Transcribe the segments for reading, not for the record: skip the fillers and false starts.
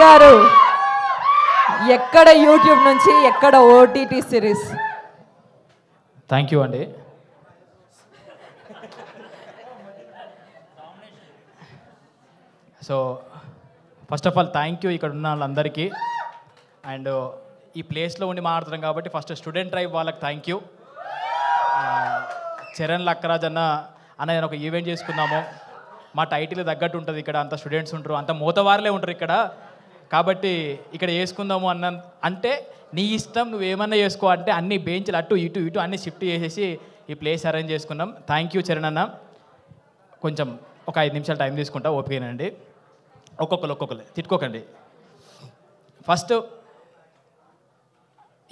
గారు ఎక్కడ యూట్యూబ్ నుంచి ఎక్కడ ఓటీటీ సిరీస్. థ్యాంక్ యూ అండి. So first of all thank you ఇక్కడ ఉన్న వాళ్ళందరికీ. అండ్ ఈ ప్లేస్లో ఉండి మాట్లాడుతున్నాం కాబట్టి ఫస్ట్ స్టూడెంట్ డ్రైవ్ వాళ్ళకి థ్యాంక్ యూ. చరణ్ లక్కరాజ్ అన్న నేను ఒక ఈవెంట్ చేసుకున్నాము. మా టైటిల్ తగ్గట్టు ఉంటుంది, ఇక్కడ అంత స్టూడెంట్స్ ఉంటారు, అంత మూతవారులే ఉంటారు ఇక్కడ, కాబట్టి ఇక్కడ చేసుకుందాము అంటే నీ ఇష్టం నువ్వేమన్నా చేసుకో అంటే అన్ని బెంచ్లు అటు ఇటు అన్ని షిఫ్ట్ చేసేసి ఈ ప్లేస్ అరేంజ్ చేసుకున్నాం. థ్యాంక్ యూ చరణ్ అన్న. కొంచెం ఒక 5 నిమిషాలు టైం తీసుకుంటా, ఓపికనండి. ఒక్కొక్కరు తిట్టుకోకండి. ఫస్ట్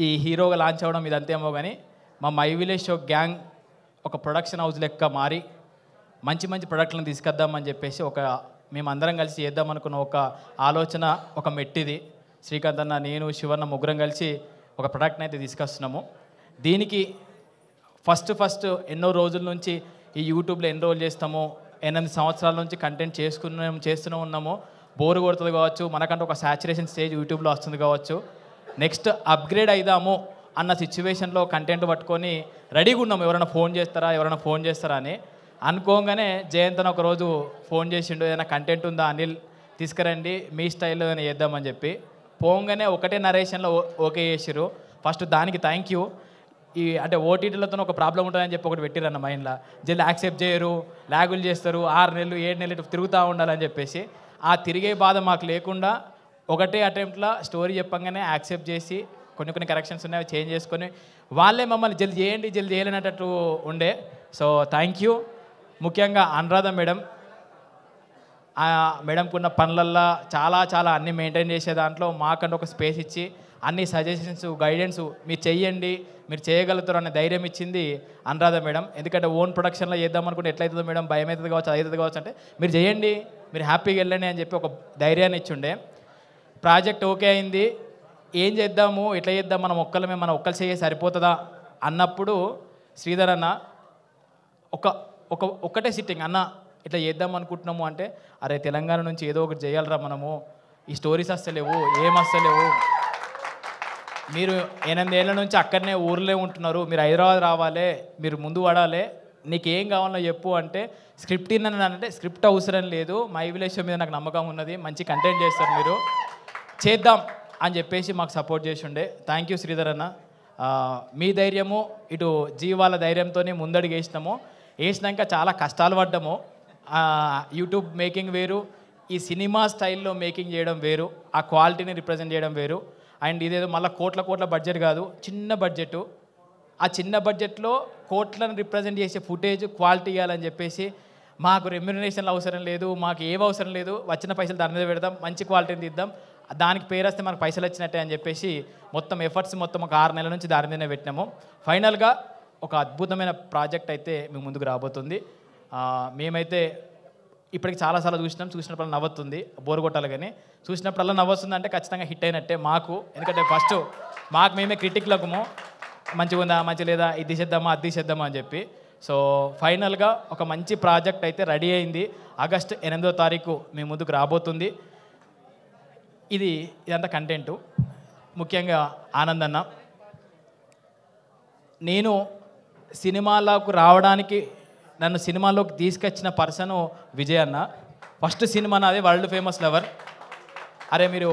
ఈ హీరోగా లాంచ్ అవ్వడం ఇదంతేమో కానీ మా మై విలేజ్ షో గ్యాంగ్ ఒక ప్రొడక్షన్ హౌస్ లెక్క మారి మంచి ప్రొడక్ట్లను తీసుకొద్దామని చెప్పేసి మేమందరం కలిసి చేద్దామనుకున్న ఒక ఆలోచన, ఒక మెట్టిది. శ్రీకాంత్ అన్న, నేను, శివన్న ముగ్గురం కలిసి ఒక ప్రొడక్ట్ని అయితే తీసుకొస్తున్నాము. దీనికి ఫస్ట్ ఎన్నో రోజుల నుంచి ఈ యూట్యూబ్లో ఎన్రోల్ చేస్తాము, 8 సంవత్సరాల నుంచి కంటెంట్ చేస్తూనే ఉన్నాము. బోరు కొడుతుంది కావచ్చు, మనకంటే ఒక సాచురేషన్ స్టేజ్ యూట్యూబ్లో వస్తుంది కావచ్చు, నెక్స్ట్ అప్గ్రేడ్ అయిదాము అన్న సిచ్యువేషన్లో కంటెంట్ పట్టుకొని రెడీగా ఉన్నాము. ఎవరైనా ఫోన్ చేస్తారా అని అనుకోగానే జయంత్ అని ఒకరోజు ఫోన్ చేసిండు, ఏదైనా కంటెంట్ ఉందా అనిల్ తీసుకురండి మీ స్టైల్లో ఏదైనా చేద్దామని చెప్పి. పోగానే ఒకటే నరేషన్లో ఓకే చేసిర్రు. ఫస్ట్ దానికి థ్యాంక్ యూ. అంటే ఓటీటీలతో ఒక ప్రాబ్లం ఉంటుందని చెప్పి ఒకటి పెట్టిరన్న మైండ్లో, జల్ది యాక్సెప్ట్ చేయరు, ల్యాగులు చేస్తారు, 6 నెలలు 7 నెలలు తిరుగుతూ ఉండాలని చెప్పేసి. ఆ తిరిగే బాధ మాకు లేకుండా ఒకటే అటెంప్ట్లో స్టోరీ చెప్పంగానే యాక్సెప్ట్ చేసి కొన్ని కరెక్షన్స్ ఉన్నాయి చేంజ్ చేసుకొని వాళ్ళే మమ్మల్ని జల్ది చేయలేనట్టు ఉండే. So thank you. ముఖ్యంగా అనురాధ మేడంకు ఉన్న పనులల్లో చాలా అన్నీ మెయింటైన్ చేసే దాంట్లో మాకంటే ఒక స్పేస్ ఇచ్చి అన్ని సజెషన్స్, గైడెన్స్ మీరు చెయ్యండి, మీరు చేయగలుగుతారు అనే ధైర్యం ఇచ్చింది అనురాధ మేడం. ఎందుకంటే ఓన్ ప్రొడక్షన్లో చేద్దామనుకుంటే ఎట్లయితుందో మేడం, భయం అవుతుంది కావచ్చు, అది అవుతుంది కావచ్చు అంటే మీరు చేయండి, మీరు హ్యాపీగా వెళ్ళండి అని చెప్పి ఒక ధైర్యాన్ని ఇచ్చిండే. ప్రాజెక్ట్ ఓకే అయింది. ఏం చేద్దాము, ఎట్లా చేద్దాం, మనం ఒక్కరు చేయ సరిపోతుందా అన్నప్పుడు శ్రీధర్ అన్న ఒక్కటే సిట్టింగ్, అన్న ఇట్లా చేద్దాం అనుకుంటున్నాము అంటే, అరే తెలంగాణ నుంచి ఏదో ఒకటి చేయాలరా మనము, ఈ స్టోరీస్ వస్తలేవు, ఏం వస్తలేవు, మీరు 8 ఏళ్ళ నుంచి అక్కడనే ఊర్లే ఉంటున్నారు, మీరు హైదరాబాద్ రావాలి, మీరు ముందు పడాలి, నీకు ఏం కావాలో చెప్పు అంటే స్క్రిప్ట్ అంటే స్క్రిప్ట్ అవసరం లేదు, మై విలేజ్ మీద నాకు నమ్మకం ఉన్నది, మంచి కంటెంట్ చేస్తారు, మీరు చేద్దాం అని చెప్పేసి మాకు సపోర్ట్ చేసి ఉండే. థ్యాంక్ యూ శ్రీధర్ అన్న. మీ ధైర్యము, ఇటు జీవాల ధైర్యంతో ముందడుగు వేసినాక చాలా కష్టాలు పడ్డాము. యూట్యూబ్ మేకింగ్ వేరు, ఈ సినిమా స్టైల్లో మేకింగ్ చేయడం వేరు, ఆ క్వాలిటీని రిప్రజెంట్ చేయడం వేరు. అండ్ ఇదేదో మళ్ళీ కోట్ల బడ్జెట్ కాదు, చిన్న బడ్జెట్. ఆ చిన్న బడ్జెట్లో కోట్లను రిప్రజెంట్ చేసే ఫుటేజ్ క్వాలిటీ ఇవ్వాలని చెప్పేసి మాకు రెమ్యునరేషన్లు అవసరం లేదు, మాకు ఏం అవసరం లేదు, వచ్చిన పైసలు దాని మీద పెడదాం, మంచి క్వాలిటీని తీద్దాం, దానికి పేరు వస్తే మనకు పైసలు వచ్చినట్టే అని చెప్పేసి మొత్తం ఎఫర్ట్స్ మొత్తం ఒక 6 నెలల నుంచి దాని మీదనే పెట్టినాము. ఫైనల్గా ఒక అద్భుతమైన ప్రాజెక్ట్ అయితే మేము ముందుకు రాబోతుంది. మేమైతే ఇప్పటికి చాలాసార్లు చూసినప్పుడల్లా నవ్వుతుంది, బోరు కొట్టాలి, కానీ చూసినప్పుడల్లా నవ్వుతుంది అంటే ఖచ్చితంగా హిట్ అయినట్టే మాకు. ఎందుకంటే ఫస్ట్ మాకు మేమే క్రిటిక్లకము, మంచిగా ఉందా, మంచి లేదా, ఇది తీసేద్దామా అది తీసేద్దామా అని చెప్పి. సో ఫైనల్గా ఒక మంచి ప్రాజెక్ట్ అయితే రెడీ అయింది. ఆగస్టు 8వ తారీఖు మీ ముందుకు రాబోతుంది. ఇదంతా కంటెంటు. ముఖ్యంగా ఆనందన్న, నేను సినిమాలకు రావడానికి నన్ను సినిమాలోకి తీసుకొచ్చిన పర్సను విజయ్ అన్న. ఫస్ట్ సినిమా నాది వరల్డ్ ఫేమస్ లవర్. అరే మీరు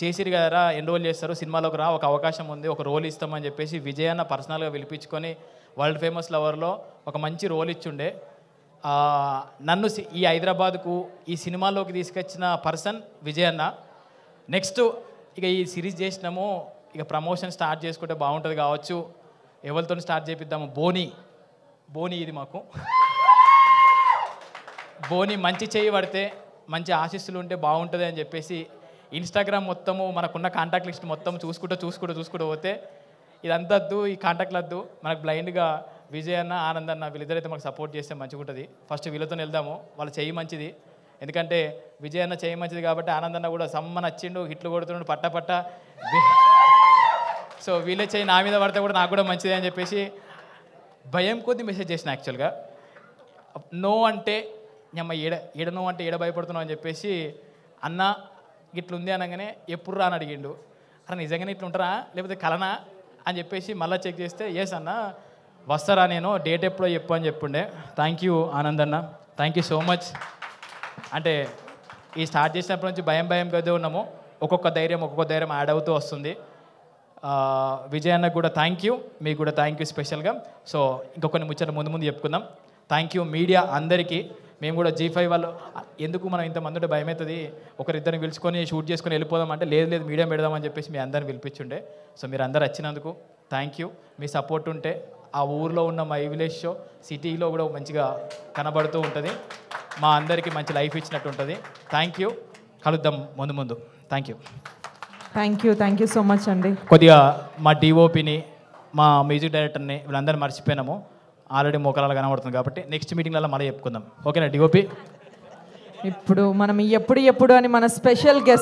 చేసిరు కదరా, ఎన్రోల్ చేస్తారు, సినిమాలోకి రా, ఒక అవకాశం ఉంది, ఒక రోల్ ఇస్తామని చెప్పేసి విజయ్ అన్న పర్సనల్గా పిలిపించుకొని వరల్డ్ ఫేమస్ లవర్లో ఒక మంచి రోల్ ఇచ్చుండే. నన్ను ఈ హైదరాబాద్కు ఈ సినిమాలోకి తీసుకొచ్చిన పర్సన్ విజయ్ అన్న. నెక్స్ట్ ఇక ఈ సిరీస్ చేసినాము, ఇక ప్రమోషన్ స్టార్ట్ చేసుకుంటే బాగుంటుంది కావచ్చు, ఎవరితో స్టార్ట్ చేపిద్దాము, బోని ఇది మాకు బోని మంచి చేయి పడితే, మంచి ఆశీస్సులు ఉంటే బాగుంటుంది అని చెప్పేసి ఇన్స్టాగ్రామ్ మొత్తము మనకున్న కాంటాక్ట్ లిస్ట్ మొత్తం చూసుకుంటూ పోతే ఇదంతా వద్దు, ఈ కాంటాక్ట్లు వద్దు, మనకు బ్లైండ్గా విజయ్ అన్న, ఆనంద్ అన్న వీళ్ళిద్దరైతే మనకు సపోర్ట్ చేస్తే మంచిగా ఉంటుంది. ఫస్ట్ వీళ్ళతో వెళ్దాము, వాళ్ళ చెయ్యి మంచిది. ఎందుకంటే విజయ్ అన్న చెయ్యి మంచిది కాబట్టి ఆనంద్ అన్న కూడా సమ్మ నచ్చిండు, హిట్లు కొడుతున్నాడు పట్ట. సో వీళ్ళే చెయ్యి నా మీద పడితే కూడా నాకు కూడా మంచిది అని చెప్పేసి భయం కొద్ది మెసేజ్ చేసిన. యాక్చువల్గా నో అంటే నో అంటే భయపడుతున్నావు అని చెప్పేసి, అన్న ఇట్లుంది అనగానే ఎప్పుడు రా అని అడిగిండు. అరే నిజంగానే ఇట్లా ఉంటారా లేకపోతే కలనా అని చెప్పేసి మళ్ళీ చెక్ చేస్తే ఎస్ అన్న వస్తారా, నేను డేట్ ఎప్పుడో చెప్పు అని చెప్పుండే. థ్యాంక్ యూ ఆనంద్ అన్న, థ్యాంక్ యూ సో మచ్. అంటే ఈ స్టార్ట్ చేసినప్పటి నుంచి భయంగా ఉన్నాము, ఒక్కొక్క ధైర్యం యాడ్ అవుతూ వస్తుంది. విజయ్ అన్నకు కూడా థ్యాంక్ యూ, మీకు కూడా థ్యాంక్ యూ స్పెషల్గా. సో ఇంకొన్ని ముచ్చట్లు ముందు చెప్పుకుందాం. థ్యాంక్ యూ మీడియా అందరికీ. మేము కూడా G5 వాళ్ళు ఎందుకు మనం ఇంతమంది ఉంటే భయం అవుతుంది, ఒకరిద్దరిని పిలుచుకొని షూట్ చేసుకొని వెళ్ళిపోదాం అంటే లేదు మీడియా పెడదామని చెప్పేసి మీ అందరిని పిలిపించుండే. సో మీరు అందరు వచ్చినందుకు థ్యాంక్ యూ. మీ సపోర్ట్ ఉంటే ఆ ఊర్లో ఉన్న మా విలేజ్ షో సిటీలో కూడా మంచిగా కనబడుతూ ఉంటుంది, మా అందరికీ మంచి లైఫ్ ఇచ్చినట్టు ఉంటుంది. థ్యాంక్ యూ, కలుద్దాం ముందు. థ్యాంక్ యూ సో మచ్ అండి. కొద్దిగా మా డిఓపిని, మా మ్యూజిక్ డైరెక్టర్ని వీళ్ళందరినీ మర్చిపోయినాము, ఆల్రెడీ మోకాలలో కనబడుతుంది కాబట్టి నెక్స్ట్ మీటింగ్లలో మళ్ళీ చెప్పుకుందాం. ఓకేనా డిఓపి? ఇప్పుడు మనం ఎప్పుడు అని మన స్పెషల్ గెస్ట్